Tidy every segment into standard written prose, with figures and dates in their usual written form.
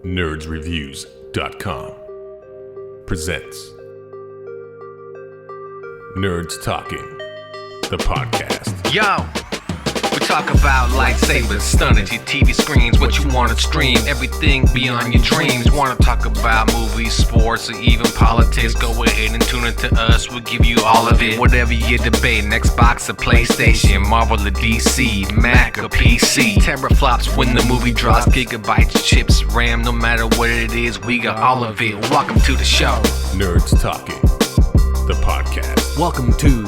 nerdsreviews.com presents Nerds Talking, the podcast. Yo, we talk about lightsabers, stunning your TV screens, what you want to stream, everything beyond your dreams. Want to talk about movies, sports, or even politics? Go ahead and tune into us, we'll give you all of it. Whatever you're debating, Xbox or PlayStation, Marvel or DC, Mac or PC. Teraflops when the movie drops, gigabytes, chips, RAM, no matter what it is, we got all of it. Welcome to the show. Nerds Talking, the podcast. Welcome to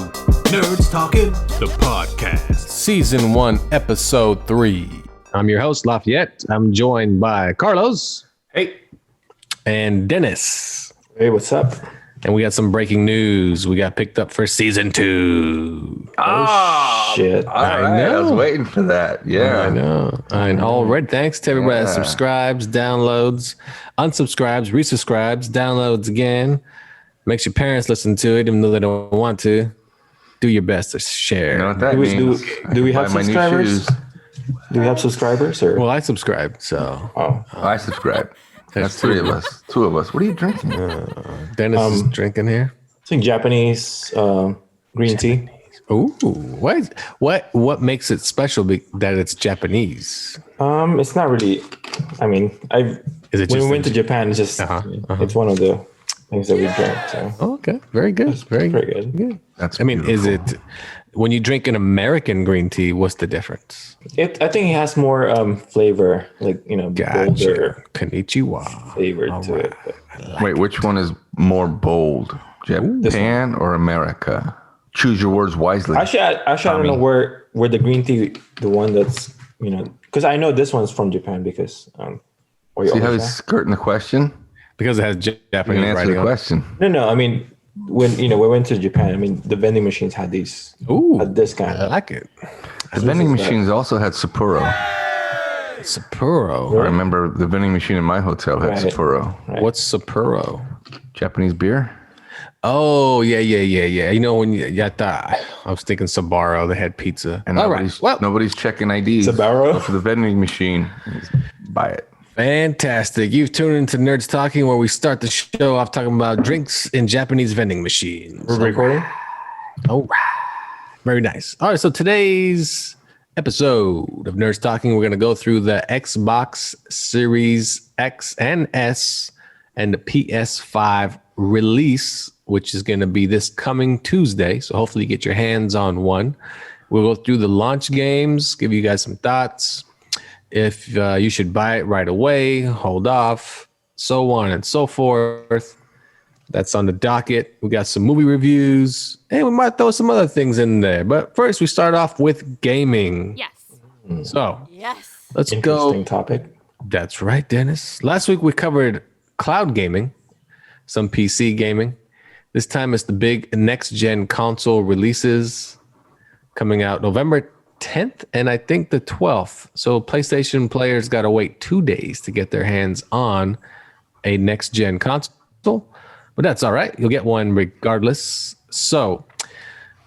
Nerds Talking, The podcast. Season 1, Episode 3. I'm your host, Lafayette. I'm joined by Carlos. Hey. And Dennis. Hey, what's up? And we got some breaking news. We got picked up for Season 2. Oh, shit. All right. I was waiting for that. Yeah. I know. And already, thanks to everybody that subscribes, downloads, unsubscribes, resubscribes, downloads again. Makes your parents listen to it even though they don't want to. Do your best to share. You know what that means? Do we have subscribers? Do we have subscribers? Or? Well, I subscribe, so. I subscribe. That's three of us. Two of us. What are you drinking? Dennis is drinking here. I think Japanese green tea. Ooh, what makes it special that it's Japanese? It's not really. I mean, when we went to Japan, it's just it's one of the things that we drink. So. Okay, very good. Very good. Good. That's. I mean, beautiful. is it when you drink an American green tea? What's the difference? I think it has more flavor, like bolder Konnichiwa. flavor to it. Wait, which one is more bold? Japan or America? Choose your words wisely. Actually, I don't know where the green tea, the one that's because I know this one's from Japan because See how he's skirting the question? Because it has You Japanese can answer writing the on it. question. No. I mean, when we went to Japan, I mean, the vending machines had these. Ooh, had this kind. I like it. The vending machines also had Sapporo. Sapporo. I remember the vending machine in my hotel had Right. Sapporo. Right. What's Sapporo? Japanese beer? Oh, yeah. You know, when I was thinking Sbarro, they had pizza. And All right. nobody's checking IDs. Sbarro? Go to the vending machine. Just buy it. Fantastic. You've tuned into Nerds Talking, where we start the show off talking about drinks in Japanese vending machines. We're recording. All right. Very nice. All right. So today's episode of Nerds Talking, we're going to go through the Xbox Series X and S and the PS5 release, which is going to be this coming Tuesday. So hopefully you get your hands on one. We'll go through the launch games, give you guys some thoughts. If you should buy it right away, hold off, so on and so forth. That's on the docket. We got some movie reviews, and we might throw some other things in there. But first, we start off with gaming. Yes. So Yes. let's Interesting go. topic. That's right, Dennis. Last week, we covered cloud gaming, some PC gaming. This time, it's the big next-gen console releases coming out November 10th and I think the 12th. So PlayStation players got to wait 2 days to get their hands on a next gen console, but that's all right. You'll get one regardless. So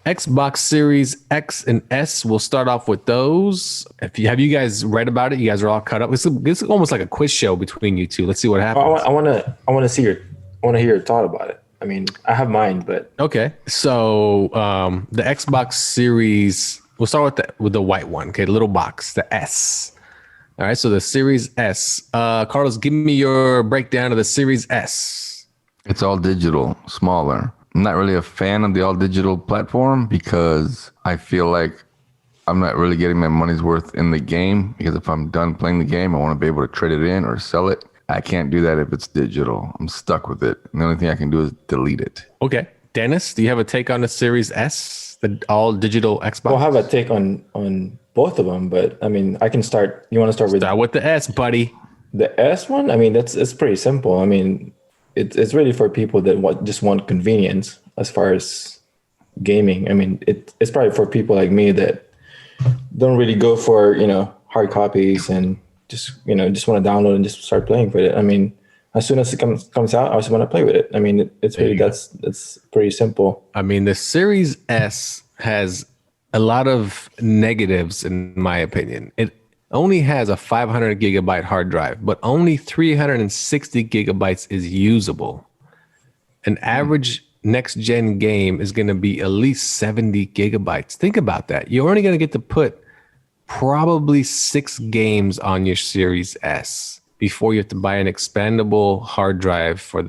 Xbox Series X and S, we'll start off with those. Have you guys read about it? You guys are all caught up. It's almost like a quiz show between you two. Let's see what happens. I want to hear your thought about it. I mean, I have mine, but Okay. So the Xbox Series, we'll start with the white one, okay, the little box, the S. All right, so the Series S. Carlos, give me your breakdown of the Series S. It's all digital, smaller. I'm not really a fan of the all digital platform because I feel like I'm not really getting my money's worth in the game, because if I'm done playing the game, I want to be able to trade it in or sell it. I can't do that if it's digital. I'm stuck with it. And the only thing I can do is delete it. Okay. Dennis, do you have a take on the Series S, the all digital Xbox? we'll have a take on both of them. But I mean, I can start. You want to start with the S, buddy. the S one? I mean, it's pretty simple. I mean, it's really for people that just want convenience as far as gaming. I mean, it's probably for people like me that don't really go for hard copies and just want to download and just start playing with it. I mean, as soon as it comes out, I just want to play with it. I mean, it's really that's pretty simple. I mean, the Series S has a lot of negatives, in my opinion. only has a 500 gigabyte hard drive, but only 360 gigabytes is usable. An average next gen game is going to be at least 70 gigabytes. Think about that. You're only going to get to put probably 6 games on your Series S before you have to buy an expandable hard drive for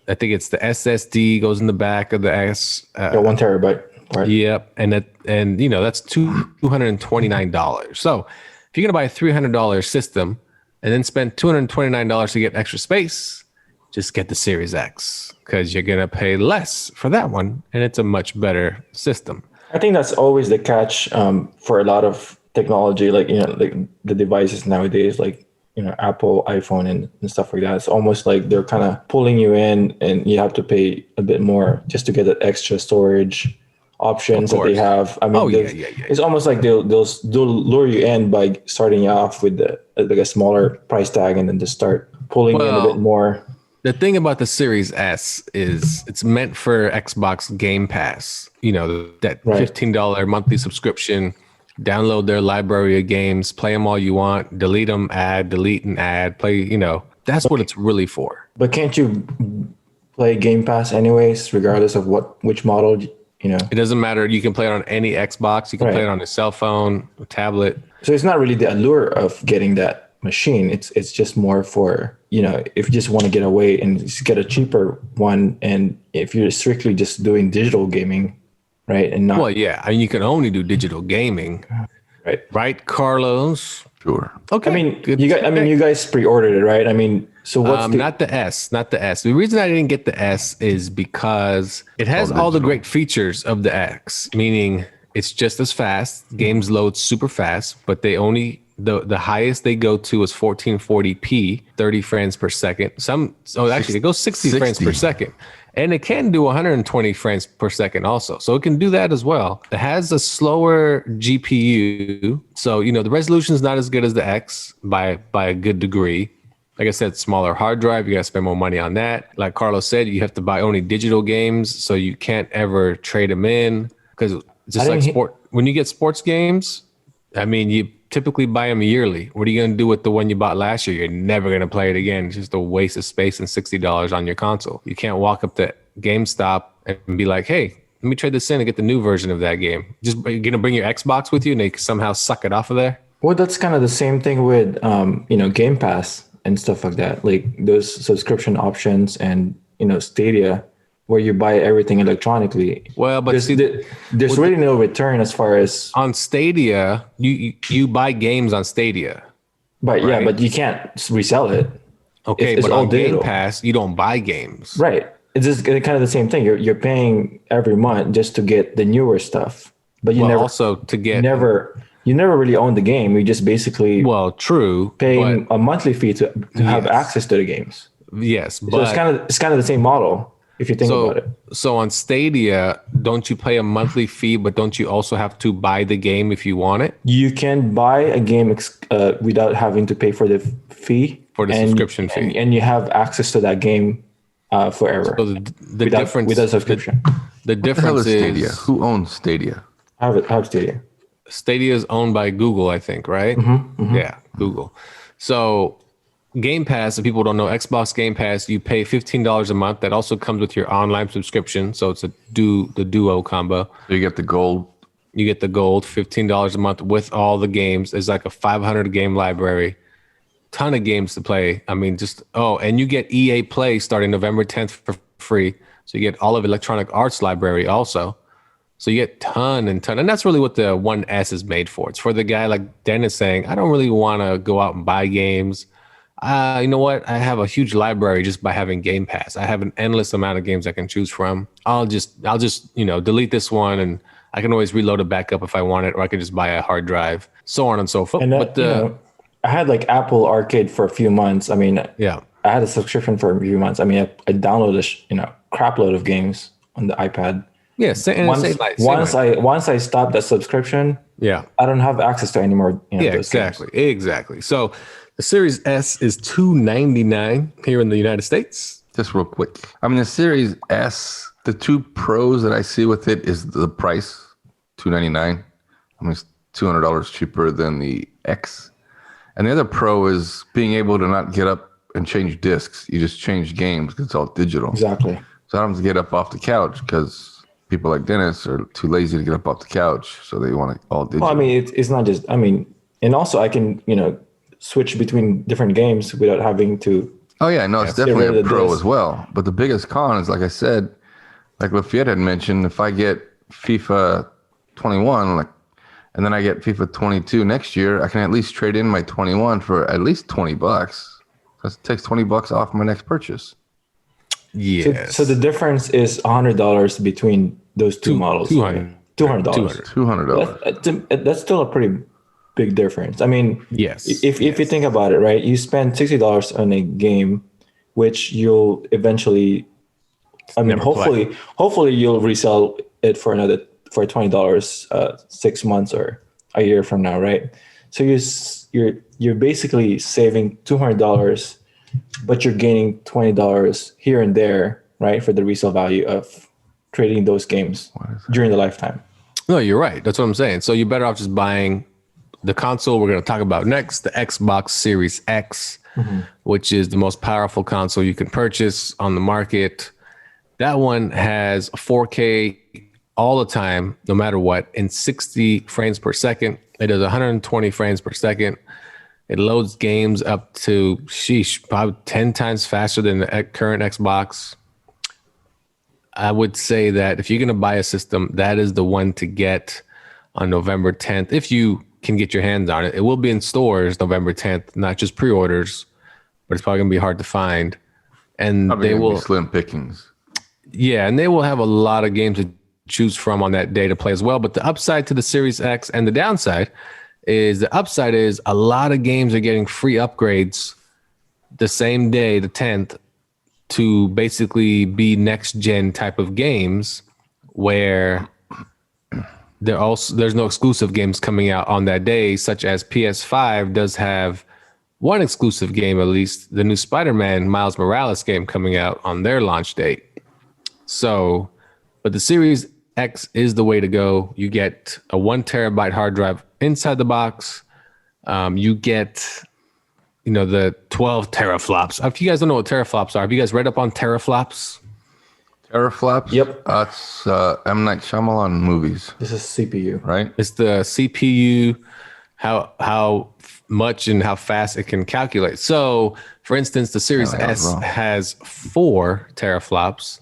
I think it's the SSD goes in the back of the S. 1 terabyte. Right. Yep. And that's $229. So if you're going to buy a $300 system and then spend $229 to get extra space, just get the Series X because you're going to pay less for that one. And it's a much better system. I think that's always the catch for a lot of technology, like the devices nowadays, like Apple, iPhone, and stuff like that. It's almost like they're kind of pulling you in, and you have to pay a bit more just to get that extra storage options that they have. I mean, it's almost like they'll lure you in by starting you off with like a smaller price tag, and then just start pulling you in a bit more. The thing about the Series S is it's meant for Xbox Game Pass. That $15 monthly subscription. Download their library of games, play them all you want, delete them, delete and add, play, that's what it's really for. But can't you play Game Pass anyways, regardless of which model, It doesn't matter. You can play it on any Xbox. You can play it on a cell phone, a tablet. So it's not really the allure of getting that machine. It's just more for, if you just want to get away and just get a cheaper one. And if you're strictly just doing digital gaming, right? And not. Well, yeah. I mean, you can only do digital gaming, right, Carlos? Sure. Okay. I mean, you guys pre-ordered it, right? I mean, so what's not the S. The reason I didn't get the S is because it has all the great features of the X, meaning it's just as fast. Games load super fast, but they only the highest they go to is 1440p, 30 frames per second. It goes 60 frames per second. And it can do 120 frames per second also. So it can do that as well. It has a slower GPU. So, the resolution is not as good as the X by a good degree. Like I said, smaller hard drive. You got to spend more money on that. Like Carlos said, you have to buy only digital games. So you can't ever trade them in. Because just like when you get sports games, I mean, you typically buy them yearly. What are you going to do with the one you bought last year? You're never going to play it again. It's just a waste of space and $60 on your console. You can't walk up to GameStop and be like, hey, let me trade this in and get the new version of that game. You're going to bring your Xbox with you and they somehow suck it off of there? Well, that's kind of the same thing with, Game Pass and stuff like that. Like those subscription options and, Stadia, where you buy everything electronically. Well, but there's really no return as far as on Stadia. You buy games on Stadia, but right? But you can't resell it. Okay, but on Game Pass, you don't buy games, right? It's just kind of the same thing. You're paying every month just to get the newer stuff, but you never really own the game. You just basically paying a monthly fee to have access to the games. Yes, but so it's kind of the same model. If you think about it. So on Stadia, don't you pay a monthly fee, but don't you also have to buy the game if you want it? You can buy a game without having to pay for the fee. For the subscription fee. And you have access to that game forever. So the difference... Without subscription. The difference is... Stadia? Who owns Stadia? I have Stadia. Stadia is owned by Google, I think, right? Mm-hmm. Yeah, Google. So... Game Pass, if people don't know, Xbox Game Pass, you pay $15 a month. That also comes with your online subscription. So it's the duo combo. So you get the gold. You get the gold, $15 a month with all the games. There's like a 500 game library, ton of games to play. I mean, and you get EA Play starting November 10th for free. So you get all of Electronic Arts library also. So you get ton. And that's really what the 1S is made for. It's for the guy like Dennis saying, I don't really want to go out and buy games. You know what? I have a huge library just by having Game Pass. I have an endless amount of games I can choose from. I'll just delete this one and I can always reload it back up if I want it, or I could just buy a hard drive, so on and so forth. And I had like Apple Arcade for a few months. I mean, I had a subscription for a few months. I mean, I downloaded crap load of games on the iPad. Yeah, once I stopped that subscription, I don't have access to anymore. Exactly. So the Series S is $299 here in the United States. Just real quick. I mean, the Series S, the two pros that I see with it is the price, $299. I mean, it's $200 cheaper than the X. And the other pro is being able to not get up and change discs. You just change games because it's all digital. Exactly. So I don't have to get up off the couch because people like Dennis are too lazy to get up off the couch. So they want it all digital. Well, I mean, it's not just, I mean, and also I can, switch between different games without having to. Oh, yeah, no, it's get rid definitely of a the pro disc. as well. But the biggest con is, like I said, like Lafayette had mentioned, if I get FIFA 21, and then I get FIFA 22 next year, I can at least trade in my 21 for at least $20. That takes $20 off my next purchase. Yes. So the difference is $100 between those two models. $200. $200. That's still a pretty big difference. I mean, Yes. If you think about it, right, you spend $60 on a game, which you'll eventually, I mean, Never play. hopefully you'll resell it for $20, 6 months or a year from now, right? So you're basically saving $200, but you're gaining $20 here and there, right, for the resale value of trading those games during the lifetime. No, you're right. That's what I'm saying. So you're better off just buying the console we're going to talk about next, the Xbox Series X, which is the most powerful console you can purchase on the market. That one has 4K all the time, no matter what, in 60 frames per second. It does 120 frames per second. It loads games up to, probably 10 times faster than the current Xbox. I would say that if you're going to buy a system, that is the one to get on November 10th. If you can get your hands on it, it will be in stores November 10th, not just pre-orders, but it's probably going to be hard to find. And Probably they gonna will be slim pickings. Yeah, and they will have a lot of games to choose from on that day to play as well. But the upside to the Series X and the downside is a lot of games are getting free upgrades the same day, the 10th, to basically be next gen type of games where there's no exclusive games coming out on that day, such as PS5 does have one exclusive game, at least the new Spider-Man Miles Morales game coming out on their launch date. So, but the Series X is the way to go. You get a 1 terabyte hard drive inside the box. You get, the 12 teraflops. If you guys don't know what teraflops are, have you guys read up on teraflops? Teraflops? Yep. That's M. Night Shyamalan movies, This is CPU. right? It's the CPU, how much and how fast it can calculate. So, for instance, the Series I was S wrong. has 4 teraflops.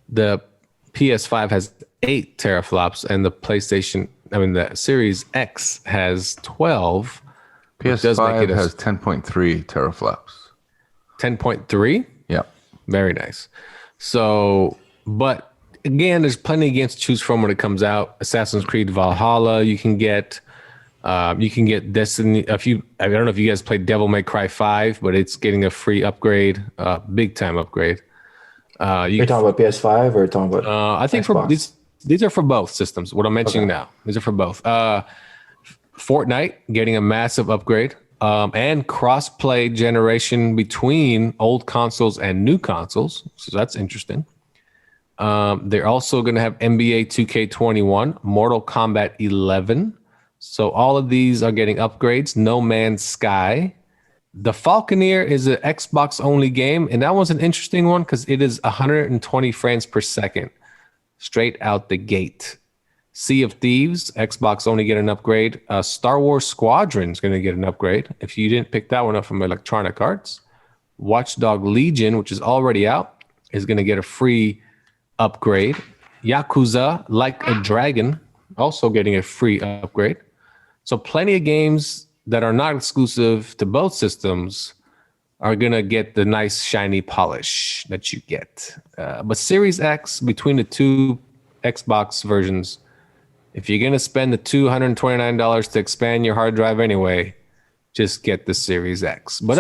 The PS5 has 8 teraflops, and the Series X has 12. Which does make PS5 it has 10.3 teraflops. 10.3. Yep. Very nice. So, but again, there's plenty of games to choose from when it comes out. Assassin's Creed Valhalla, you can get Destiny. I don't know if you guys played Devil May Cry 5, but it's getting a free upgrade, big time upgrade. You're talking about PS5 or talking about I think for Xbox? these are for both systems. What I'm mentioning now, these are for both. Fortnite getting a massive upgrade, and cross-play generation between old consoles and new consoles. So that's interesting. They're also going to have NBA 2K21, Mortal Kombat 11. So all of these are getting upgrades. No Man's Sky. The Falconeer is an Xbox only game, and that one's an interesting one because it is 120 frames per second straight out the gate. Sea of Thieves, Xbox only get an upgrade. Star Wars Squadron is going to get an upgrade if you didn't pick that one up from Electronic Arts. Watchdog Legion, which is already out, is going to get a free upgrade. Yakuza Like a Dragon, also getting a free upgrade. So plenty of games that are not exclusive to both systems are going to get the nice shiny polish that you get. But Series X, between the two Xbox versions, if you're going to spend the $229 to expand your hard drive anyway, just get the Series X. But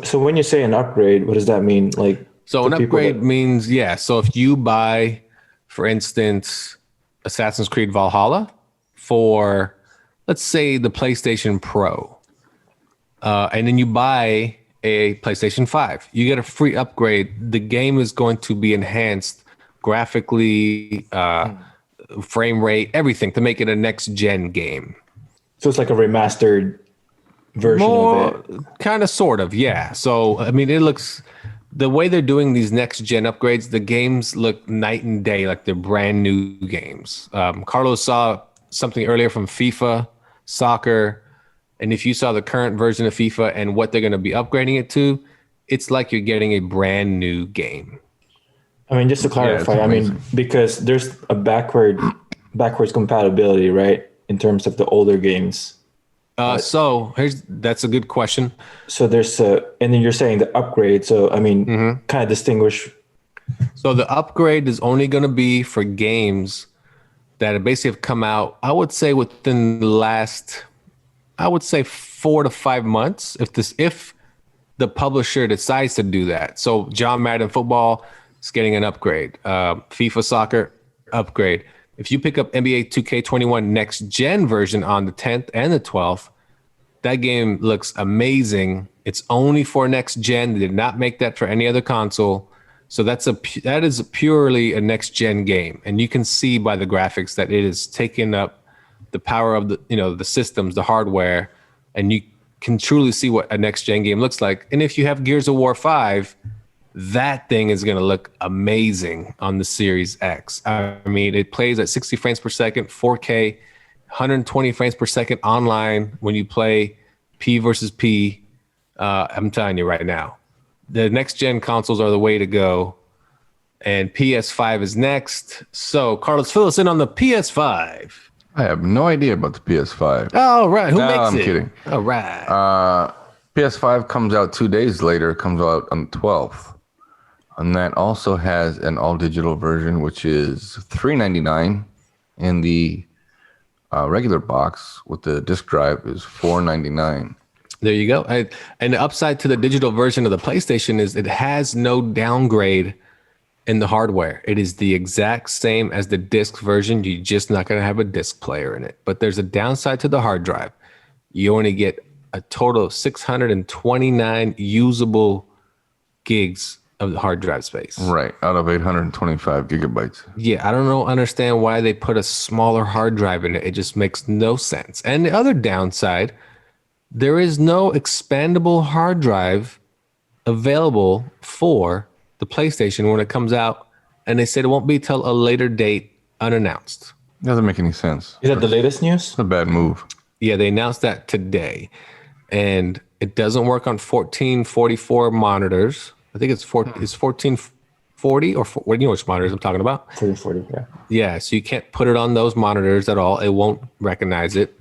so when you say an upgrade, what does that mean? So an for people upgrade that- means, so if you buy, for instance, Assassin's Creed Valhalla for, let's say, the PlayStation Pro, and then you buy a PlayStation 5, you get a free upgrade. The game is going to be enhanced graphically, frame rate, everything to make it a next-gen game. So it's like a remastered version More, of it. kind of, sort of, yeah. So, I mean, it looks, the way they're doing these next gen upgrades, the games look night and day, like they're brand new games. Carlos saw something earlier from FIFA, soccer, and if you saw the current version of FIFA and what they're going to be upgrading it to, it's like you're getting a brand new game. I mean, just to clarify, I mean, because there's a backwards compatibility, right, in terms of the older games. So that's a good question. So there's and then you're saying the upgrade. So I mean, kind of distinguish. So the upgrade is only going to be for games that basically have come out, I would say within the last, I would say 4 to 5 months, if the publisher decides to do that. So John Madden Football is getting an upgrade. FIFA Soccer upgrade. If you pick up NBA 2K21 next gen version on the 10th and the 12th, that game looks amazing. It's only for next gen. They did not make that for any other console. So that is purely a next gen game. And you can see by the graphics that it is taking up the power of the systems, the hardware, and you can truly see what a next gen game looks like. And if you have Gears of War 5, that thing is going to look amazing on the Series X. I mean, it plays at 60 frames per second, 4K, 120 frames per second online when you play P versus P. I'm telling you right now, the next gen consoles are the way to go. And PS5 is next. So, Carlos, fill us in on the PS5. I have no idea about the PS5. Oh, right. Who makes I'm it? kidding. All right. PS5 comes out 2 days later. It comes out on the 12th. And that also has an all-digital version, which is $399, and the regular box with the disc drive is $499. There you go. And the upside to the digital version of the PlayStation is it has no downgrade in the hardware. It is the exact same as the disc version. You're just not going to have a disc player in it. But there's a downside to the hard drive. You only get a total of 629 usable gigs of the hard drive space. Right, out of 825 gigabytes. Yeah, I don't understand why they put a smaller hard drive in it. It just makes no sense. And the other downside, there is no expandable hard drive available for the PlayStation when it comes out, and they said it won't be till a later date, unannounced. Doesn't make any sense. Is that the latest news? It's a bad move. Yeah, they announced that today, and it doesn't work on 1444 monitors. I think it's 1440 or what do you know which monitors I'm talking about? 1440, yeah. Yeah, so you can't put it on those monitors at all. It won't recognize it.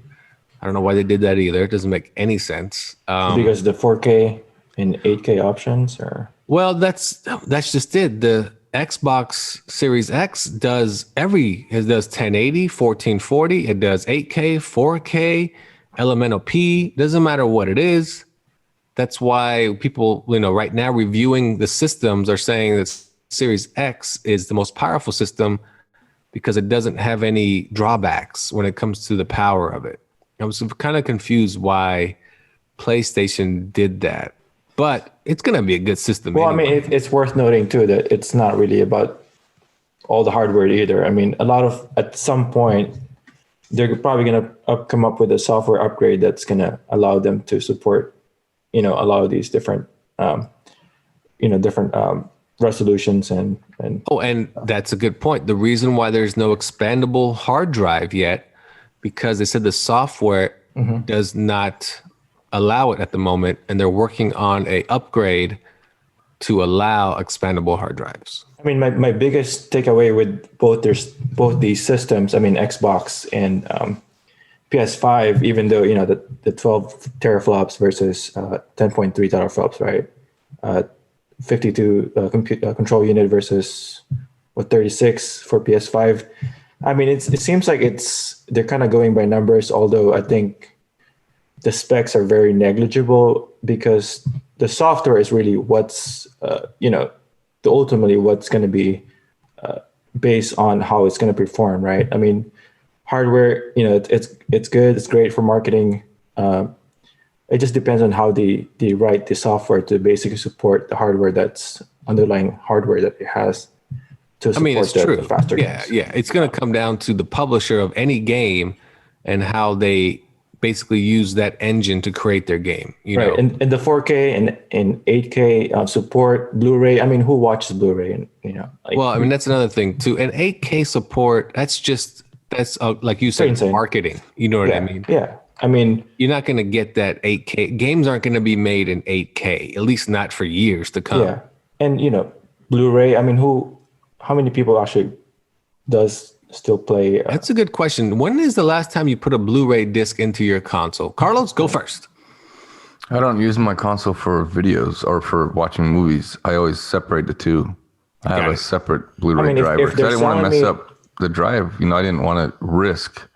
I don't know why they did that either. It doesn't make any sense. Because the 4K and 8K options, or well, that's just it. The Xbox Series X does 1080, 1440. It does 8K, 4K, Elemental P. Doesn't matter what it is. That's why people, right now reviewing the systems are saying that Series X is the most powerful system because it doesn't have any drawbacks when it comes to the power of it. I was kind of confused why PlayStation did that, but it's going to be a good system. Well, anyway. I mean, it's worth noting too that it's not really about all the hardware either. I mean, at some point, they're probably going to come up with a software upgrade that's going to allow them to support a lot of these different, resolutions and. And that's a good point. The reason why there's no expandable hard drive yet, because they said the software does not allow it at the moment, and they're working on a upgrade to allow expandable hard drives. I mean, my biggest takeaway with both these systems, I mean, Xbox and PS5, even though, the 12 teraflops versus 10.3 teraflops, right? 52 control unit versus 36 for PS5. I mean, it seems like they're kind of going by numbers, although I think the specs are very negligible because the software is really what's, ultimately what's going to be based on how it's going to perform, right? I mean, hardware, it's good, it's great for marketing. It just depends on how they write the software to basically support the hardware that's underlying hardware that it has to support it's true. The faster games. Yeah. It's going to come down to the publisher of any game and how they basically use that engine to create their game. You know, And the 4K and 8K support, Blu-ray. I mean, who watches Blu-ray? And well, I mean, that's another thing too. And 8K support, that's like you said, insane. marketing. You know what Yeah, I mean? yeah. I mean, You're not going to get that 8K. Games aren't going to be made in 8K, at least not for years to come. yeah, and Blu-ray. I mean, how many people actually does still play? That's a good question. When is the last time you put a Blu-ray disc into your console? Carlos, go first. I don't use my console for videos or for watching movies. I always separate the two. I have a separate Blu-ray I mean, if driver because I they're didn't want to selling mess me- up the drive. I didn't want to risk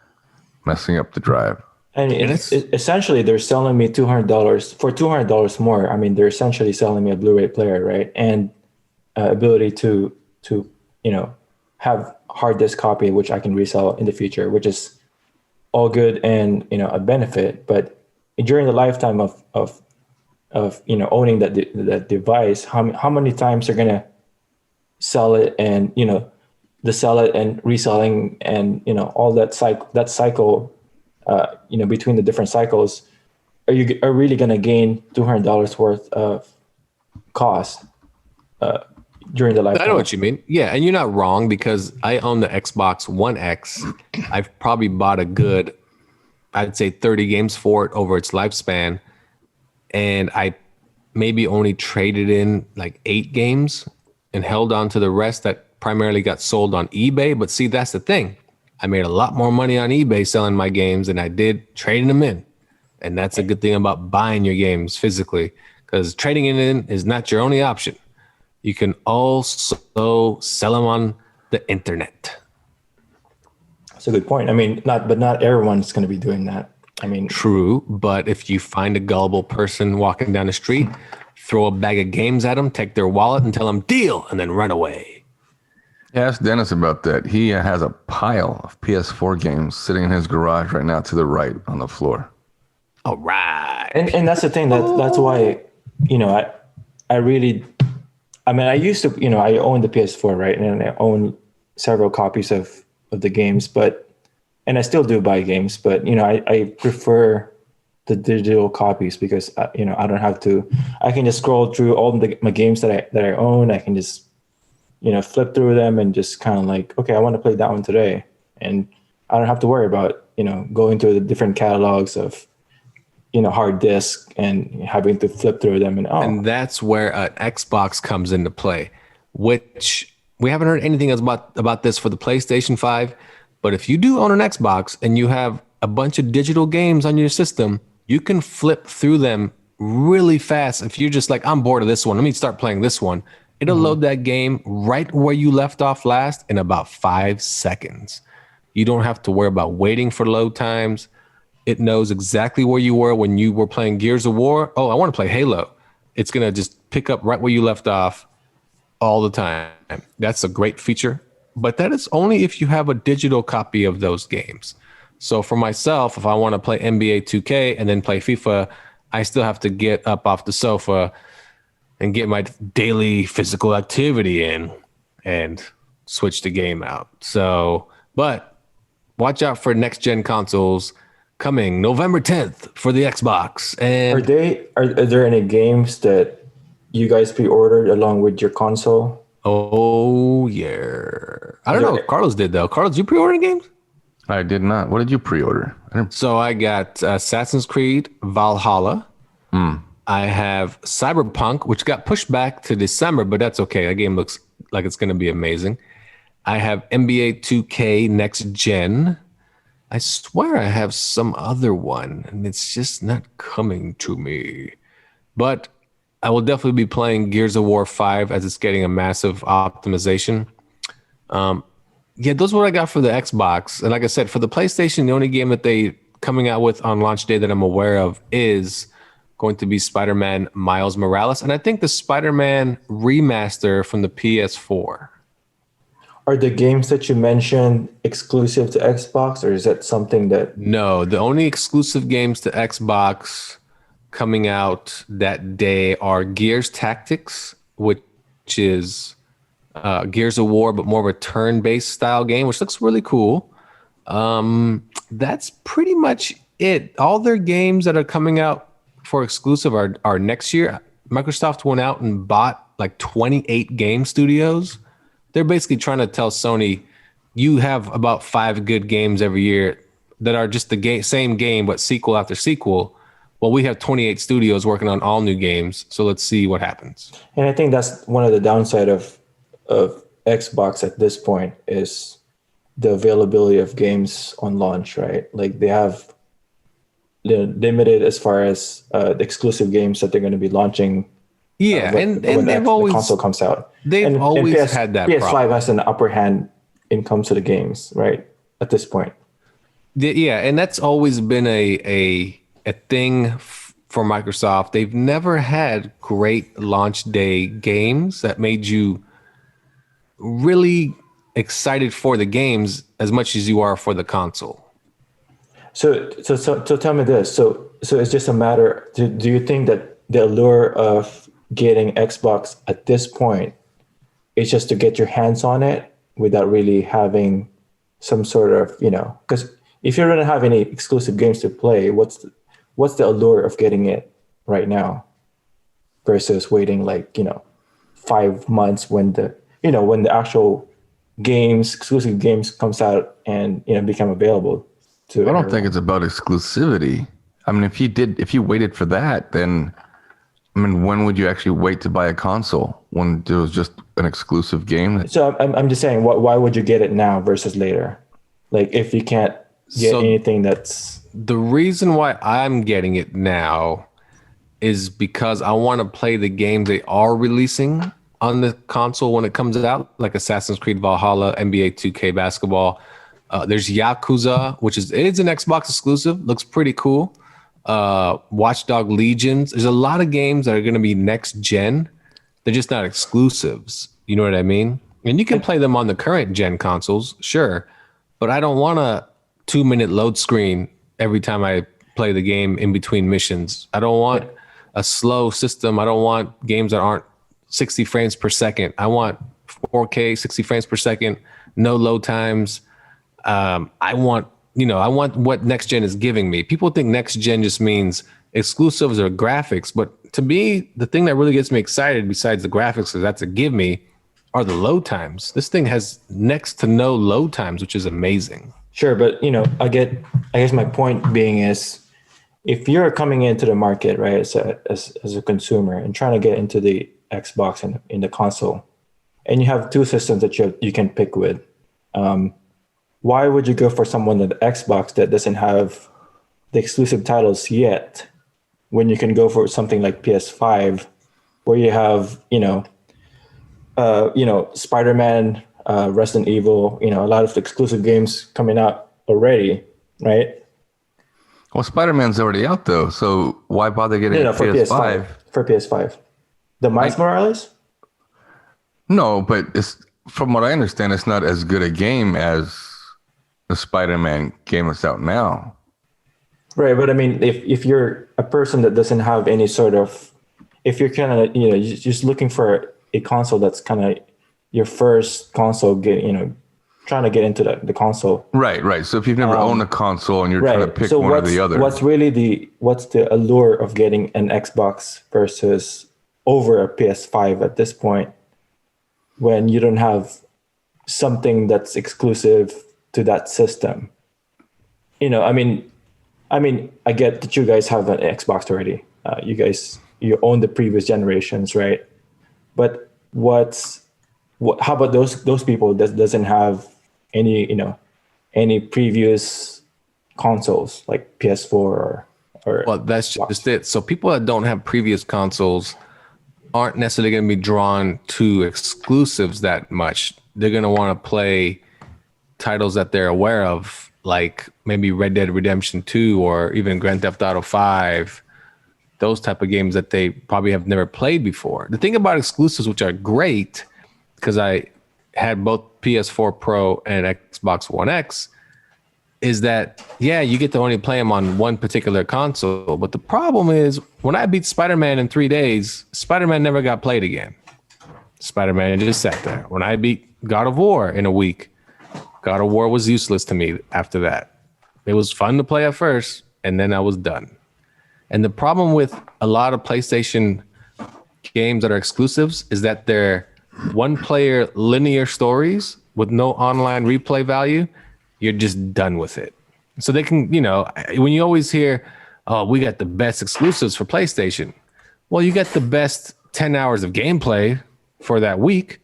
messing up the drive. And essentially, they're selling me $200 for $200 more. I mean, they're essentially selling me a Blu-ray player, right? And ability to have hard disk copy, which I can resell in the future, which is all good and a benefit. But during the lifetime of owning that device, how many times they're gonna sell it, and the sell it and reselling, and all that cycle. Between the different cycles, are really going to gain $200 worth of cost during the lifetime? I know what you mean. Yeah, and you're not wrong, because I own the Xbox One X. I've probably bought a good, I'd say 30 games for it over its lifespan, and I maybe only traded in like 8 games and held on to the rest that primarily got sold on eBay. But see, that's the thing. I made a lot more money on eBay selling my games than I did trading them in. And that's a good thing about buying your games physically, because trading it in is not your only option. You can also sell them on the internet. That's a good point. I mean, not everyone's going to be doing that. I mean, True, but if you find a gullible person walking down the street, throw a bag of games at them, take their wallet and tell them deal, and then run away. Yeah, ask Dennis about that. He has a pile of PS4 games sitting in his garage right now to the right on the floor. All right. and that's the thing. That's why, I really, I mean, I used to, I owned the PS4, right? And I own several copies of the games, and I still do buy games, but, I prefer the digital copies because, I don't have to, I can just scroll through all my games that I own. I can just, flip through them and just kind of like, okay, I want to play that one today. And I don't have to worry about, going through the different catalogs of, hard disk and having to flip through them. And that's where an Xbox comes into play, which we haven't heard anything else about this for the PlayStation 5. But if you do own an Xbox and you have a bunch of digital games on your system, you can flip through them really fast. If you're just like, I'm bored of this one, let me start playing this one. It'll load that game right where you left off last in about 5 seconds. You don't have to worry about waiting for load times. It knows exactly where you were when you were playing Gears of War. Oh, I want to play Halo. It's going to just pick up right where you left off all the time. That's a great feature, but that is only if you have a digital copy of those games. So for myself, if I want to play NBA 2K and then play FIFA, I still have to get up off the sofa and get my daily physical activity in and switch the game out. So, but watch out for next gen consoles coming November 10th for the Xbox. And are there any games that you guys pre-ordered along with your console? oh yeah, I don't know if Carlos did though. Carlos, you pre-order games? I did not. What did you pre-order? So I got Assassin's Creed Valhalla. I have Cyberpunk, which got pushed back to December, but that's okay. That game looks like it's going to be amazing. I have NBA 2K Next Gen. I swear I have some other one, and it's just not coming to me. But I will definitely be playing Gears of War 5 as it's getting a massive optimization. Yeah, those are what I got for the Xbox. And like I said, for the PlayStation, the only game that they coming out with on launch day that I'm aware of is going to be Spider-Man Miles Morales. And I think the Spider-Man remaster from the PS4. Are the games that you mentioned exclusive to Xbox, or is that something that... No, the only exclusive games to Xbox coming out that day are Gears Tactics, which is Gears of War, but more of a turn-based style game, which looks really cool. That's pretty much it. All their games that are coming out for exclusive are next year. Microsoft went out and bought like 28 game studios. They're basically trying to tell Sony, you have about 5 good games every year that are just the same game, but sequel after sequel. Well, we have 28 studios working on all new games, so let's see what happens. And I think that's one of the downside of Xbox at this point is the availability of games on launch, right? Like they have limited as far as the exclusive games that they're going to be launching. Yeah, when they've the always console comes out. They've always had that PS5 problem. has an upper hand in comes to the games, right? At this point. Yeah, and that's always been a thing for Microsoft. They've never had great launch day games that made you really excited for the games as much as you are for the console. So tell me this. So it's just a matter. Do you think that the allure of getting Xbox at this point is just to get your hands on it without really having some sort of, because if you don't have any exclusive games to play, what's the allure of getting it right now versus waiting 5 months when the actual exclusive games comes out and become available to I don't everyone? think it's about exclusivity. I mean, if you waited for that, then when would you actually wait to buy a console when there was just an exclusive game? So I'm just saying, why would you get it now versus later? Like if you can't get anything that's... The reason why I'm getting it now is because I want to play the games they are releasing on the console when it comes out, like Assassin's Creed Valhalla, NBA 2K basketball. There's Yakuza, which is an Xbox exclusive, looks pretty cool. Watchdog Legions. There's a lot of games that are going to be next gen. They're just not exclusives. You know what I mean? And you can play them on the current gen consoles, sure. But I don't want a 2-minute load screen every time I play the game in between missions. I don't want a slow system. I don't want games that aren't 60 frames per second. I want 4K, 60 frames per second, no load times. I want what next gen is giving me. People think next gen just means exclusives or graphics, but to me, the thing that really gets me excited besides the graphics that that's a give me are the load times. This thing has next to no load times, which is amazing. Sure, but I guess my point being is, if you're coming into the market, right, as a consumer and trying to get into the Xbox and in the console, and you have 2 systems that you can pick with, why would you go for someone at Xbox that doesn't have the exclusive titles yet, when you can go for something like PS5, where you have Spider-Man, Resident Evil, a lot of exclusive games coming out already, right? Well, Spider-Man's already out though, so why bother getting a for PS5? For PS5, the Miles Morales. No, but it's from what I understand, it's not as good a game as the Spider-Man game that's out now. Right, but I mean, if you're a person that doesn't have any sort of, if you're kind of just looking for a console that's kind of your first console, trying to get into the console. Right. So if you've never owned a console and you're trying to pick one or the other, what's the allure of getting an Xbox versus over a PS5 at this point, when you don't have something that's exclusive to that system? I mean, I get that you guys have an Xbox already. You own the previous generations, right? But how about those people that doesn't have any previous consoles like PS4 or Well, that's just it. So people that don't have previous consoles aren't necessarily going to be drawn to exclusives that much. They're going to want to play titles that they're aware of, like maybe Red Dead Redemption 2 or even Grand Theft Auto 5, those type of games that they probably have never played before. The thing about exclusives, which are great, because I had both PS4 Pro and Xbox One X, is that, yeah, you get to only play them on one particular console. But the problem is, when I beat Spider-Man in 3 days, Spider-Man never got played again. Spider-Man just sat there. When I beat God of War in a week, God of War was useless to me after that. It was fun to play at first, and then I was done. And the problem with a lot of PlayStation games that are exclusives is that they're one-player linear stories with no online replay value. You're just done with it. So they can, when you always hear, oh, we got the best exclusives for PlayStation. Well, you get the best 10 hours of gameplay for that week,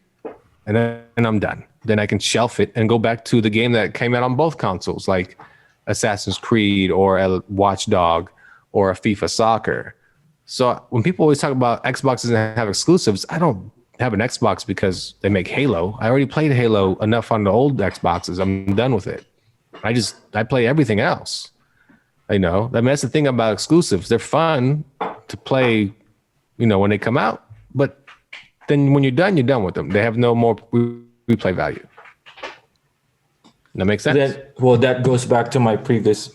and then I'm done. Then I can shelf it and go back to the game that came out on both consoles, like Assassin's Creed or a Watch Dog or a FIFA Soccer. So when people always talk about Xbox doesn't have exclusives, I don't have an Xbox because they make Halo. I already played Halo enough on the old Xboxes. I'm done with it. I play everything else. That's the thing about exclusives. They're fun to play, when they come out, but then when you're done with them. They have no more replay value. That makes sense? That goes back to my previous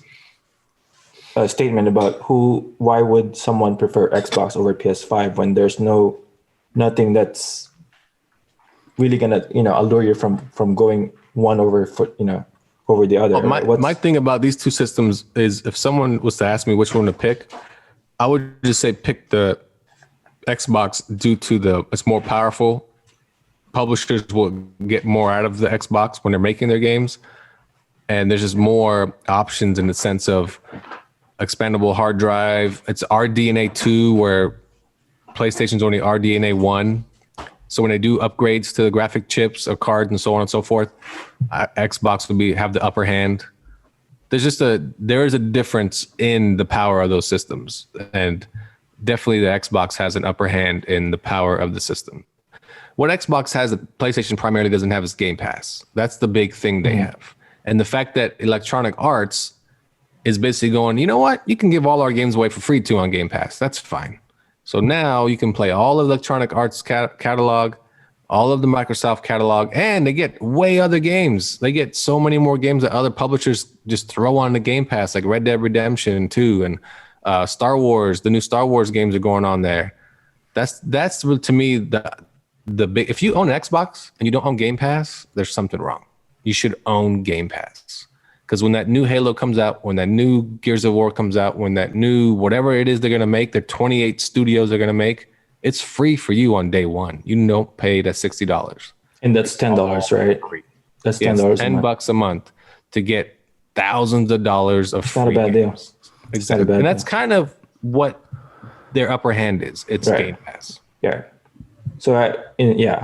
statement about why would someone prefer Xbox over PS5 when there's nothing that's really gonna, allure you from going one over the other. My thing about these two systems is if someone was to ask me which one to pick, I would just say pick the Xbox due to it's more powerful. Publishers will get more out of the Xbox when they're making their games. And there's just more options in the sense of expandable hard drive. It's RDNA 2 where PlayStation's only RDNA 1. So when they do upgrades to the graphic chips or cards and so on and so forth, Xbox would have the upper hand. There is a difference in the power of those systems. And definitely the Xbox has an upper hand in the power of the system. What Xbox has that PlayStation primarily doesn't have is Game Pass. That's the big thing they have. And the fact that Electronic Arts is basically going, you know what? You can give all our games away for free too on Game Pass. That's fine. So now you can play all of Electronic Arts catalog, all of the Microsoft catalog, and they get way other games. They get so many more games that other publishers just throw on the Game Pass, like Red Dead Redemption 2 and Star Wars. The new Star Wars games are going on there. That's to me the big. If you own an Xbox and you don't own Game Pass, there's something wrong. You should own Game Pass. Because when that new Halo comes out, when that new Gears of War comes out, when that new whatever it is they're going to make, the 28 studios are going to make, it's free for you on day one. You don't pay that $60. And that's $10, right? That's $10. $10 a month to get thousands of dollars of free not a bad games. deal. Exactly. And that's kind of what their upper hand is. It's right. Game Pass. Yeah. So I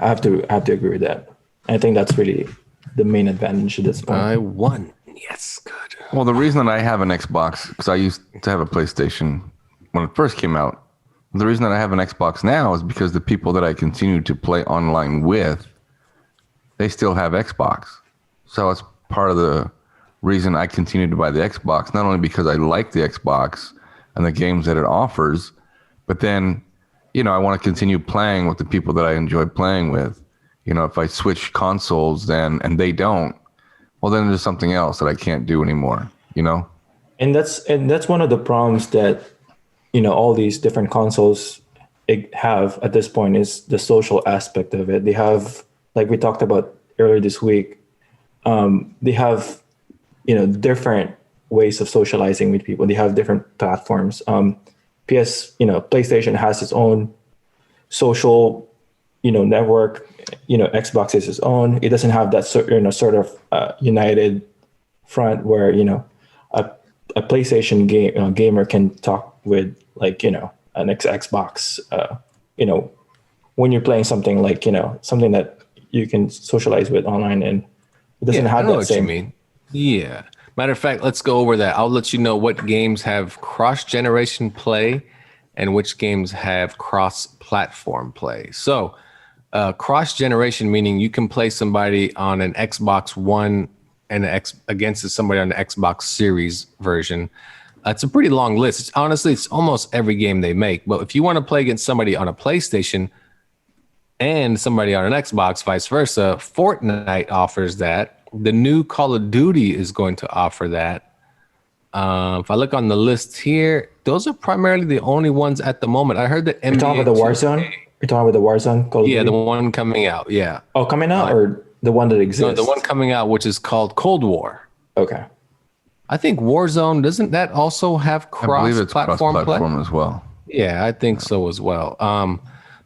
have to agree with that. I think that's really the main advantage at this point. I won. Yes, good. Well, the reason that I have an Xbox, because I used to have a PlayStation when it first came out. The reason that I have an Xbox now is because the people that I continue to play online with, they still have Xbox. So it's part of the reason I continue to buy the Xbox, not only because I like the Xbox and the games that it offers, but then, I want to continue playing with the people that I enjoy playing with. If I switch consoles and they don't, well, then there's something else that I can't do anymore, And that's one of the problems that, all these different consoles have at this point is the social aspect of it. They have, like we talked about earlier this week, they have, different ways of socializing with people. They have different platforms. PlayStation has its own social, network. Xbox is its own. It doesn't have that sort of united front where a PlayStation gamer can talk with an Xbox. When you're playing something like something that you can socialize with online, and it doesn't have that same. What you mean. Yeah. Matter of fact, let's go over that. I'll let you know what games have cross-generation play and which games have cross-platform play. So, cross-generation meaning you can play somebody on an Xbox One and against somebody on the Xbox Series version. It's a pretty long list. It's almost every game they make. But if you want to play against somebody on a PlayStation and somebody on an Xbox, vice versa, Fortnite offers that. The new Call of Duty is going to offer that. If I look on the list here, those are primarily the only ones at the moment. I heard that NBA. You're talking about the Warzone? You're talking about the Warzone Call of Duty? Yeah, the one coming out. Yeah. Oh, coming out or the one that exists? No, the one coming out, which is called Cold War. Okay. I think Warzone, doesn't that also have I believe it's cross-platform play? cross-platform as well. Yeah, I think so as well.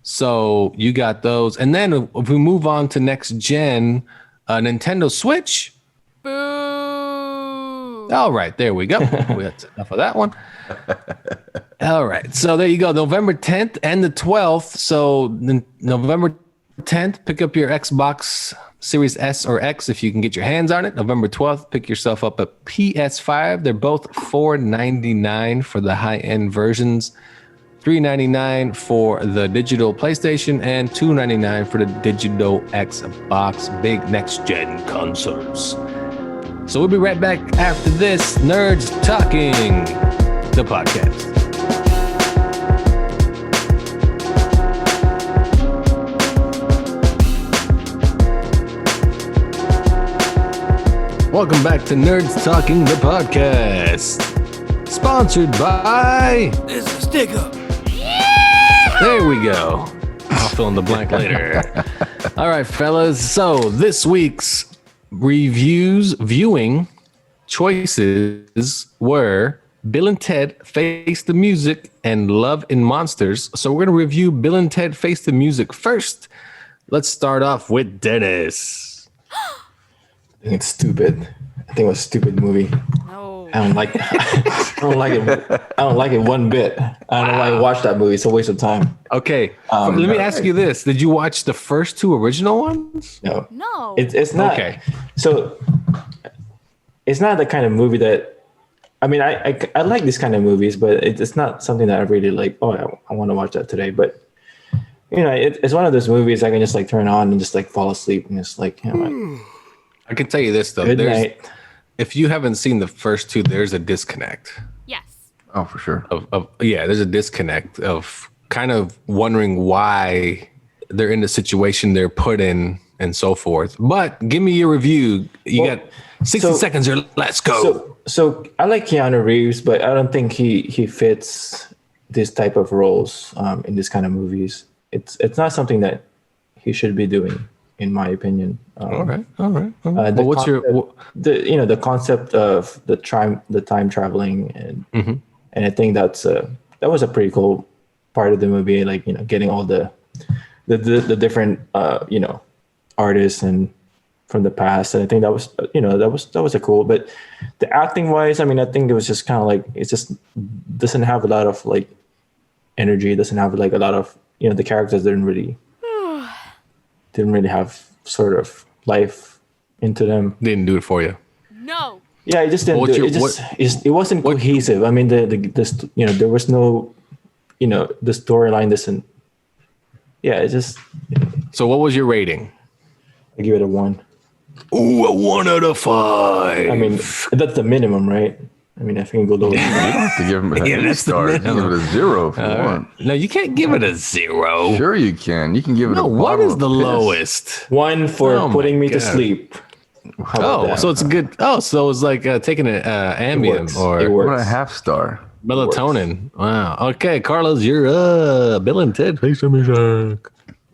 So you got those. And then if we move on to next gen, Nintendo Switch. Boo. All right, there we go. That's enough of that one. All right, so there you go. November 10th and the 12th. So November 10th, pick up your Xbox Series S or X if you can get your hands on it. November 12th, pick yourself up a PS5. They're both $499 for the high-end versions, $399 for the digital PlayStation, and $299 for the digital Xbox, big next-gen consoles. So we'll be right back after this. Nerds Talking, the podcast. Welcome back to Nerds Talking, the podcast. Sponsored by... This is a stick up. There we go. I'll fill in the blank later. All right, fellas. So this week's viewing choices were Bill and Ted Face the Music and Love and Monsters. So we're going to review Bill and Ted Face the Music first. Let's start off with Dennis. I think it's stupid. I think it was a stupid movie. No. I don't like it. I don't like it one bit. I don't know why I watched that movie. It's a waste of time. Okay. Let me ask you this. Did you watch the first two original ones? No. No. It's not. Okay. So it's not the kind of movie that, I mean, I like these kind of movies, but it's not something that I really like. Oh, I want to watch that today. But, you know, it's one of those movies I can just like turn on and just like fall asleep and just like, you know, I can tell you this, though. good night. If you haven't seen the first two, there's a disconnect. Yes. Oh, for sure. There's a disconnect of kind of wondering why they're in the situation they're put in and so forth. But give me your review. You got 60 seconds or let's go. So I like Keanu Reeves, but I don't think he fits this type of roles in this kind of movies. It's not something that he should be doing, in my opinion. All right. Well, the concept of the time traveling and I think that was a pretty cool part of the movie, like, you know, getting all the different artists and from the past, and I think that was a cool. But the acting wise, I mean, I think it was just kind of like, it just doesn't have a lot of like energy. It doesn't have like a lot of, you know, the characters didn't really have sort of life into them. Didn't do it for you. No. Yeah, it just didn't. It wasn't cohesive. I mean, there was no, you know, the storyline doesn't. Yeah, it just. So, what was your rating? I give it a 1. Ooh, a 1 out of 5. I mean, that's the minimum, right? I mean, I think go lower. You don't have to give him a star. You can give it a 0 if you want. No, you can't give it a 0. Sure you can. You can give it a bottle what is of the piss. lowest? 1 for putting me to sleep. How about that? So it's good. Oh, so it's like taking an Ambien works. or It works. What a half star. melatonin. Wow. Okay, Carlos, you're Bill and Ted Face the Music.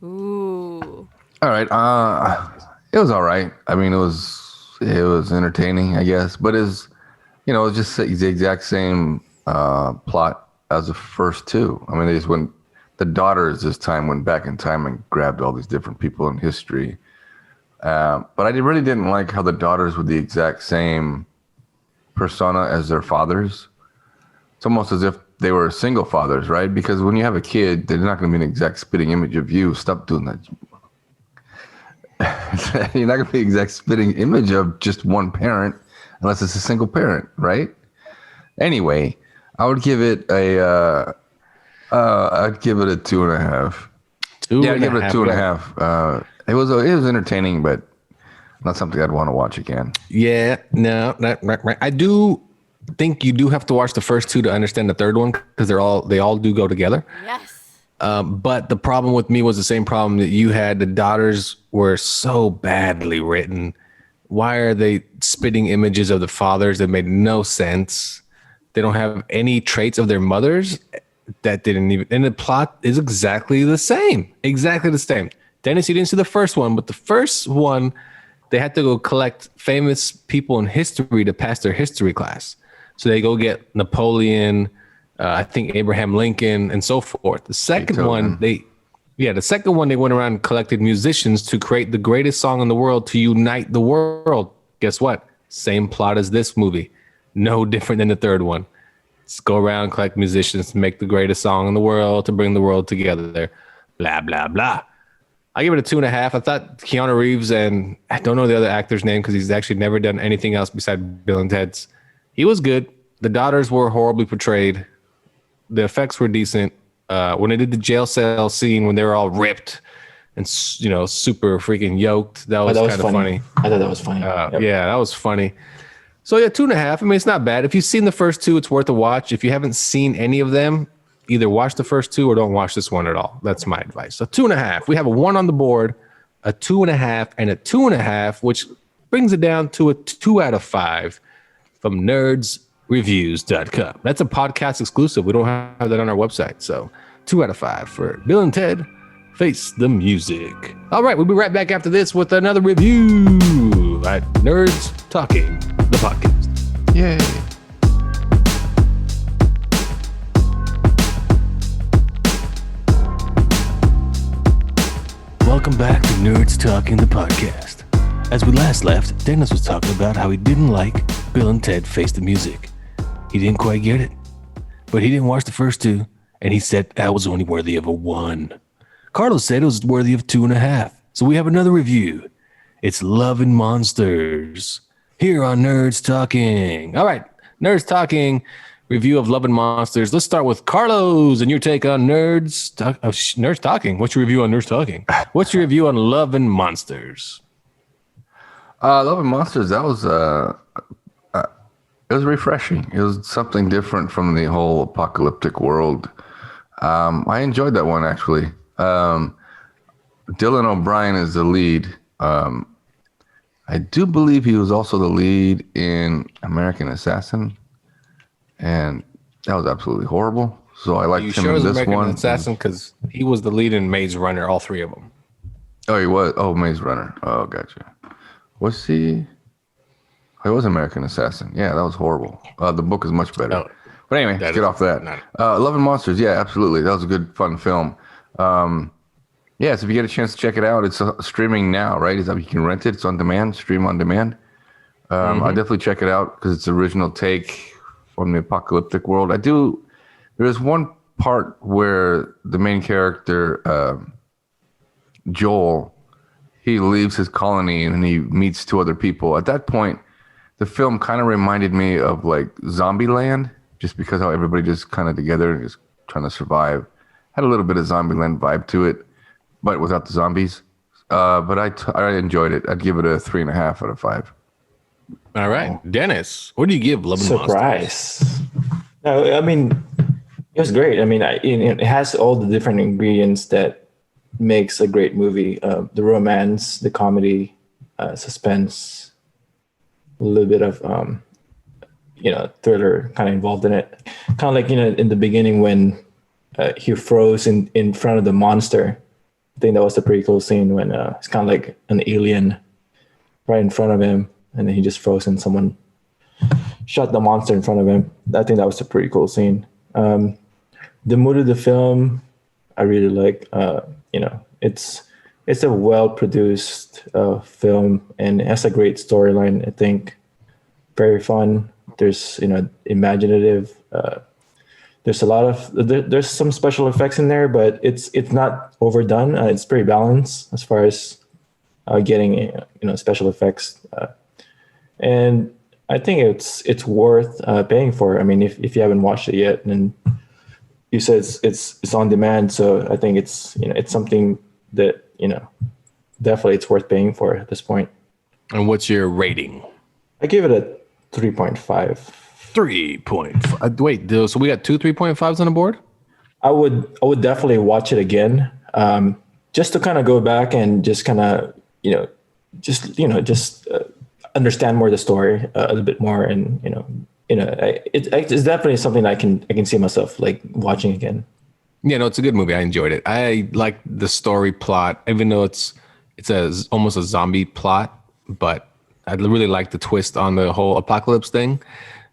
Ooh. All right. It was all right. I mean, it was entertaining, I guess, but it's just the exact same plot as the first two. I mean, they just went. The daughters this time went back in time and grabbed all these different people in history. But I really didn't like how the daughters were the exact same persona as their fathers. It's almost as if they were single fathers, right? Because when you have a kid, they're not going to be an exact spitting image of you. Stop doing that. You're not going to be an exact spitting image of just one parent unless it's a single parent, right? Anyway, I would give it a I'd give it a 2.5. I'd give it a 2.5. It was entertaining, but not something I'd want to watch again. Yeah, no, right. I do think you do have to watch the first two to understand the third one because they all do go together. Yes. But the problem with me was the same problem that you had. The daughters were so badly written. Why are they spitting images of the fathers that made no sense? They don't have any traits of their mothers. That didn't even, and the plot is exactly the same. Exactly the same. Dennis, you didn't see the first one, but the first one, they had to go collect famous people in history to pass their history class. So they go get Napoleon, I think Abraham Lincoln, and so forth. The second one, they went around and collected musicians to create the greatest song in the world to unite the world. Guess what? Same plot as this movie. No different than the third one. Just go around, collect musicians to make the greatest song in the world, to bring the world together. Blah, blah, blah. I give it a 2.5. I thought Keanu Reeves, and I don't know the other actor's name because he's actually never done anything else besides Bill and Ted's. He was good. The daughters were horribly portrayed. The effects were decent. When they did the jail cell scene when they were all ripped and super freaking yoked, that was kind of funny. I thought that was funny. Yeah, that was funny. So yeah, 2.5. I mean, it's not bad. If you've seen the first two, it's worth a watch. If you haven't seen any of them, either watch the first two or don't watch this one at all. That's my advice. So 2.5. We have a 1 on the board, a 2.5, and a 2.5, which brings it down to a 2 out of 5 from nerdsreviews.com. That's a podcast exclusive. We don't have that on our website. So 2 out of 5 for Bill and Ted Face the Music. All right, we'll be right back after this with another review at Nerds Talking, the podcast. Yay. Welcome back to Nerds Talking, the podcast. As we last left, Dennis was talking about how he didn't like Bill and Ted Face the Music. He didn't quite get it, but he didn't watch the first two, and he said that was only worthy of a 1. Carlos said it was worthy of 2.5. So we have another review. It's Love and Monsters here on Nerds Talking. All right, Nerds Talking, review of Love and Monsters. Let's start with Carlos and your take on Nerds Talking. What's your review on Nerds Talking? What's your review on Love and Monsters? Love and Monsters, that was it was refreshing. It was something different from the whole apocalyptic world. I enjoyed that one, actually. Dylan O'Brien is the lead. I do believe he was also the lead in American Assassin, and that was absolutely horrible. So I liked him in this American one. Assassin, because he was the lead in Maze Runner, all 3 of them. Oh, he was. Oh, Maze Runner. Oh, gotcha. Was he? Oh, he was American Assassin. Yeah, that was horrible. The book is much better. No, but anyway, let's get off that. Love and Monsters. Yeah, absolutely. That was a good, fun film. Yeah, so if you get a chance to check it out, it's streaming now, right? Is that you can rent it? It's on demand, stream on demand. I definitely check it out because it's the original take from the apocalyptic world. There is one part where the main character, Joel, he leaves his colony and he meets 2 other people. At that point, the film kind of reminded me of like Zombieland, just because how everybody just kind of together and just trying to survive. Had a little bit of Zombieland vibe to it, but without the zombies. But I enjoyed it. I'd give it a 3.5 out of 5. All right, Dennis, what do you give Love and Monsters? Surprise. No, I mean, it was great. I mean, it has all the different ingredients that makes a great movie. The romance, the comedy, suspense, a little bit of thriller kind of involved in it. Kind of like in the beginning when he froze in front of the monster. I think that was a pretty cool scene when it's kind of like an alien right in front of him, and then he just froze and someone shot the monster in front of him. I think that was a pretty cool scene. The mood of the film, I really like. It's a well-produced film, and it has a great storyline, I think. Very fun. There's, imaginative. There's a lot of there's some special effects in there, but it's not overdone. It's pretty balanced as far as getting special effects, and I think it's worth paying for. I mean, if you haven't watched it yet, and you said it's on demand, so I think it's something that definitely it's worth paying for at this point. And what's your rating? I give it a 3.5. 3.5. Wait, so we got 2 3.5s on the board? I would definitely watch it again, just to kind of go back and just kind of understand more the story a little bit more, and it's definitely something I can see myself like watching again. Yeah, no, it's a good movie. I enjoyed it. I like the story plot, even though it's almost a zombie plot. but I really like the twist on the whole apocalypse thing.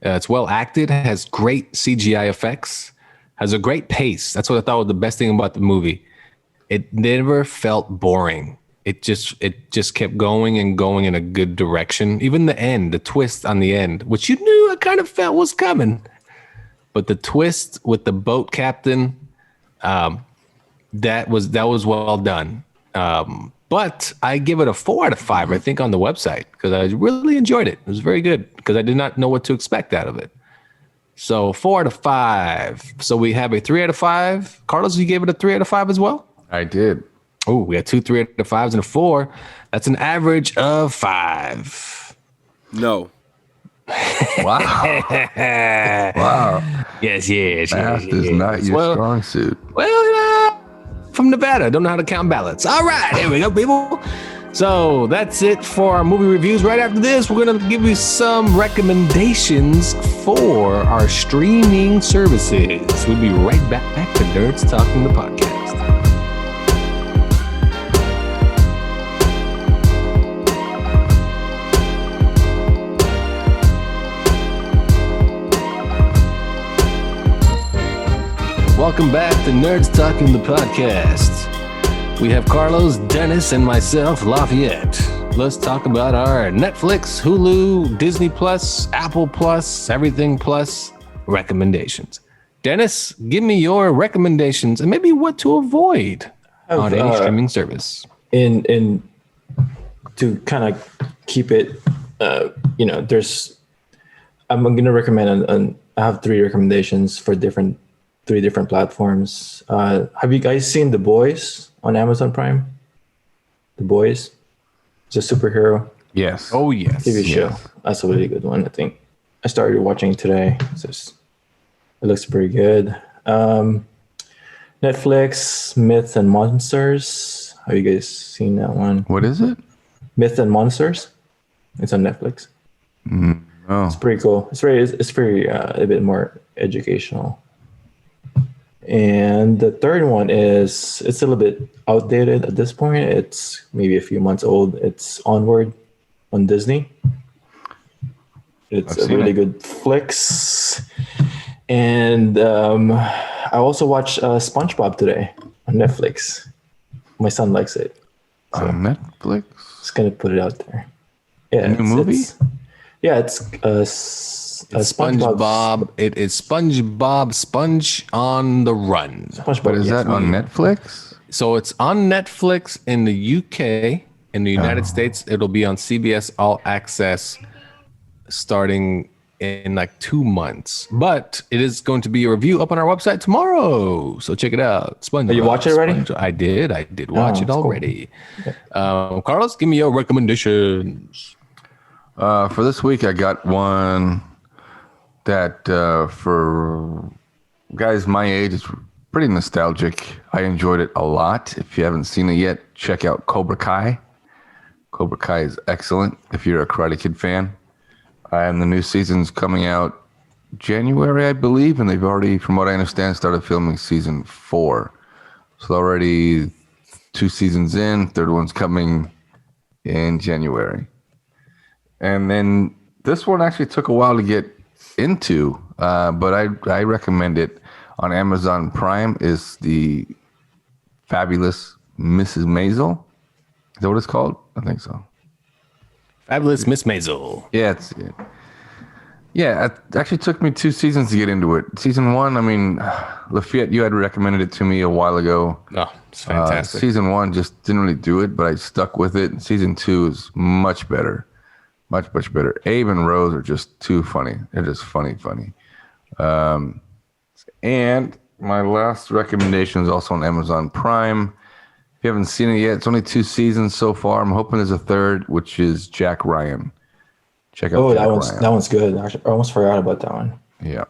It's well acted, has great CGI effects, has a great pace. That's what I thought was the best thing about the movie. It never felt boring. It just kept going and going in a good direction. Even the end, the twist on the end, which you knew I kind of felt was coming, but the twist with the boat captain, that was well done. But I give it a 4 out of 5, I think, on the website, because I really enjoyed it. It was very good because I did not know what to expect out of it. So 4 out of 5. So we have a 3 out of 5. Carlos, you gave it a 3 out of 5 as well? I did. Oh, we got 2 3 out of 5s and a 4. That's an average of 5. No. Wow. Wow. Yes. Math is not your strong suit. Well, from Nevada. Don't know how to count ballots. All right, here we go, people. So that's it for our movie reviews. Right after this, we're going to give you some recommendations for our streaming services. We'll be right back to Nerds Talking the Podcast. Welcome back to Nerds Talking the Podcast. We have Carlos, Dennis, and myself, Lafayette. Let's talk about our Netflix, Hulu, Disney Plus, Apple Plus, Everything Plus recommendations. Dennis, give me your recommendations and maybe what to avoid on any streaming service. In to kind of keep it, I'm going to recommend. I have 3 recommendations for 3 different platforms. Have you guys seen The Boys on Amazon Prime? The Boys, it's a superhero Yes. Oh, yes. TV show. That's a really good one. I think I started watching it today. It looks pretty good. Netflix, Myth and Monsters. Have you guys seen that one? What is it? Myth and Monsters. It's on Netflix. No. It's pretty cool. It's very a bit more educational. And the third one it's a little bit outdated at this point. It's maybe a few months old. It's Onward on Disney. It's a really good flicks. And I also watched SpongeBob today on Netflix. My son likes it. So On Netflix? just gonna put it out there. Yeah, new movie? It's SpongeBob. It is SpongeBob Sponge on the Run. SpongeBob, But is that on Netflix? So it's on Netflix in the UK. In the United States, it'll be on CBS All Access starting in like 2 months. But it is going to be a review up on our website tomorrow. So check it out. SpongeBob. You watch it already? I did watch it that's cool. already. Carlos, give me your recommendations. For this week, I got one that for guys my age, it's pretty nostalgic. I enjoyed it a lot. If you haven't seen it yet, check out Cobra Kai. Cobra Kai is excellent if you're a Karate Kid fan. And the new season's coming out January, I believe, and they've already, from what I understand, started filming season 4. So already 2 seasons in, third one's coming in January. And then this one actually took a while to get into, but I recommend it on Amazon Prime. Is the Fabulous Mrs. Maisel. Is that what it's called? I think so. Fabulous Miss Maisel. Yeah, it actually took me 2 seasons to get into it. Season 1, I mean, Lafayette, you had recommended it to me a while ago. Oh, it's fantastic. Season 1 just didn't really do it, but I stuck with it. Season 2 is much better. Much better. Abe and Rose are just too funny. They're just funny. And my last recommendation is also on Amazon Prime. If you haven't seen it yet, it's only 2 seasons so far. I'm hoping there's a third, which is Jack Ryan. Check out Jack Ryan. That one's good. I almost forgot about that one. Yeah.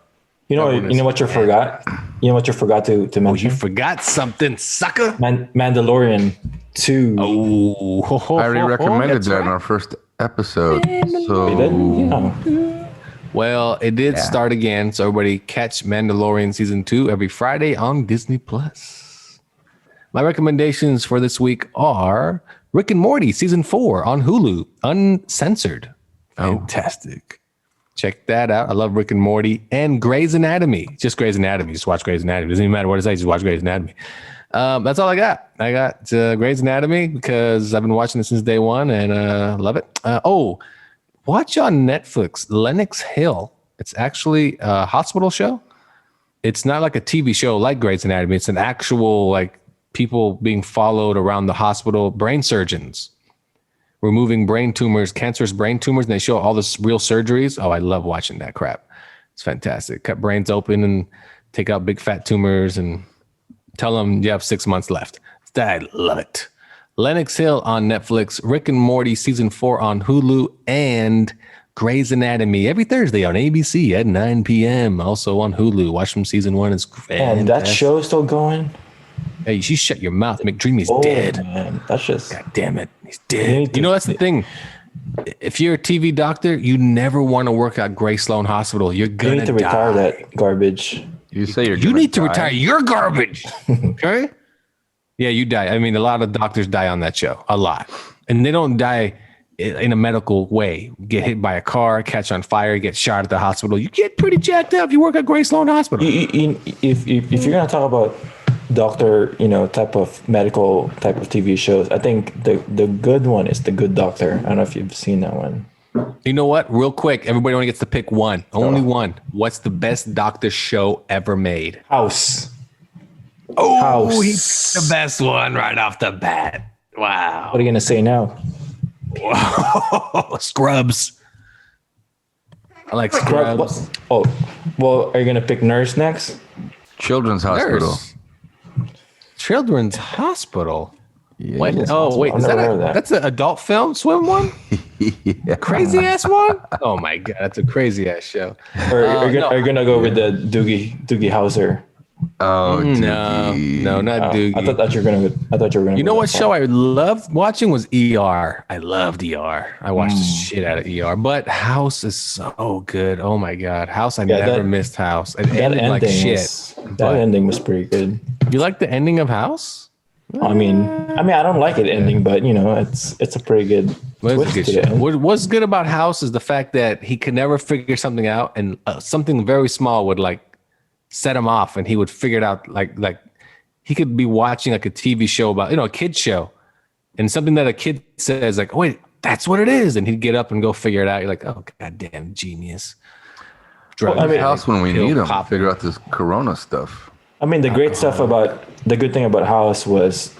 You know what you forgot? You know what you forgot to mention? Oh, you forgot something, sucker. Mandalorian 2. Oh, I already recommended that in our first episode. So You did? Yeah. well, it did start again. So everybody catch Mandalorian season 2 every Friday on Disney Plus. My recommendations for this week are Rick and Morty season 4 on Hulu, uncensored. Fantastic. Check that out. I love Rick and Morty and Grey's Anatomy. Just Grey's Anatomy. Just watch Grey's Anatomy. Doesn't even matter what it says. Just watch Grey's Anatomy. That's all I got. I got Grey's Anatomy because I've been watching it since day one and love it. Watch on Netflix Lenox Hill. It's actually a hospital show. It's not like a TV show like Grey's Anatomy. It's an actual like people being followed around the hospital, brain surgeons removing brain tumors, cancerous brain tumors, and they show all this real surgeries. Oh, I love watching that crap. It's fantastic. Cut brains open and take out big fat tumors and tell them you have 6 months left. I love it. Lenox Hill on Netflix, Rick and Morty season 4 on Hulu, and Grey's Anatomy every Thursday on ABC at 9 p.m. Also on Hulu. Watch from season 1. It's fantastic. And that show's still going? Hey, you shut your mouth. McDreamy's dead. Man, that's just... God damn it. He's dead. You know, that's the thing. If you're a TV doctor, you never want to work at Gray Sloan Hospital. You're going to You need to retire that garbage. You say You need to retire your garbage. Okay? Yeah, you die. I mean, a lot of doctors die on that show. A lot. And they don't die in a medical way. Get hit by a car, catch on fire, get shot at the hospital. You get pretty jacked up if you work at Gray Sloan Hospital. If you're going to talk about doctor, type of medical type of TV shows, I think the good one is The Good Doctor. I don't know if you've seen that one. You know what? Real quick, everybody only gets to pick one. Only one. What's the best doctor show ever made? House. Oh, House. he picked the best one right off the bat. Wow. What are you going to say now? Scrubs. I like Scrubs. Oh, well, are you going to pick Nurse next? Children's Hospital. Nurse. Children's Hospital. Yeah. Wait, Children's oh, Hospital. wait. I've Is never heard of that. that's an adult film swim one? Yeah. Crazy ass one? Oh my God. That's a crazy ass show. Or are you going to go with the Doogie Howser? Oh, No, not Doogie. I thought you were going to. You know what show I loved watching was ER. I loved ER. I watched the shit out of ER. But House is so good. Oh my God. House, I never missed House. It ended like shit. That ending was pretty good. You like the ending of House? I mean, I don't like it ending, but it's a pretty good twist to the end. What's good about House is the fact that he could never figure something out, and something very small would like set him off, and he would figure it out. Like he could be watching like a TV show about a kid show, and something that a kid says like, "Oh, wait, that's what it is," and he'd get up and go figure it out. You're like, "Oh, goddamn genius!" House when we need him. Figure out this Corona stuff. I mean, the good thing about House was,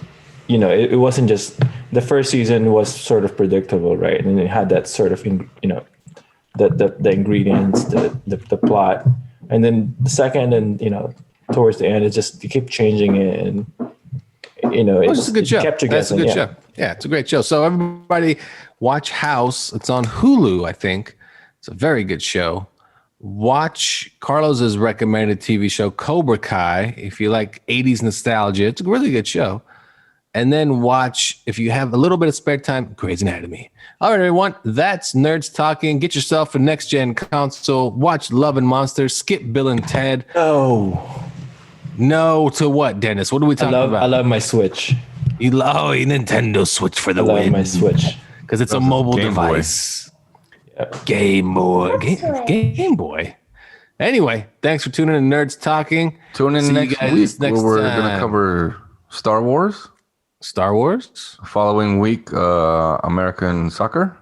it wasn't just the first season was sort of predictable, right? And it had that sort of, the ingredients, the plot, and then the second and towards the end, it kept changing it, and it's a good show. Kept you That's a guessing, good show. Yeah, it's a great show. So everybody, watch House. It's on Hulu, I think. It's a very good show. Watch Carlos's recommended TV show, Cobra Kai. If you like 80s nostalgia, it's a really good show. And then watch, if you have a little bit of spare time, Grey's Anatomy. All right, everyone, that's Nerds Talking. Get yourself a next-gen console. Watch Love and Monsters. Skip Bill and Ted. No to what, Dennis? What are we talking about? I love my Switch. You love Nintendo Switch for the I love win. my Switch. Because it's a mobile device. Game Boy. Game Boy. Anyway, thanks for tuning in to Nerds Talking. Tune in next week where we're going to cover Star Wars. Star Wars? Following week, American soccer.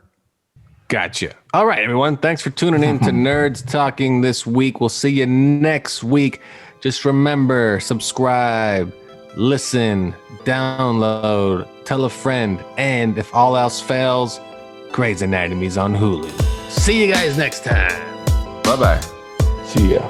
Gotcha. All right, everyone. Thanks for tuning in to Nerds Talking this week. We'll see you next week. Just remember, subscribe, listen, download, tell a friend, and if all else fails, Grey's Anatomy's on Hulu. See you guys next time. Bye-bye. See ya.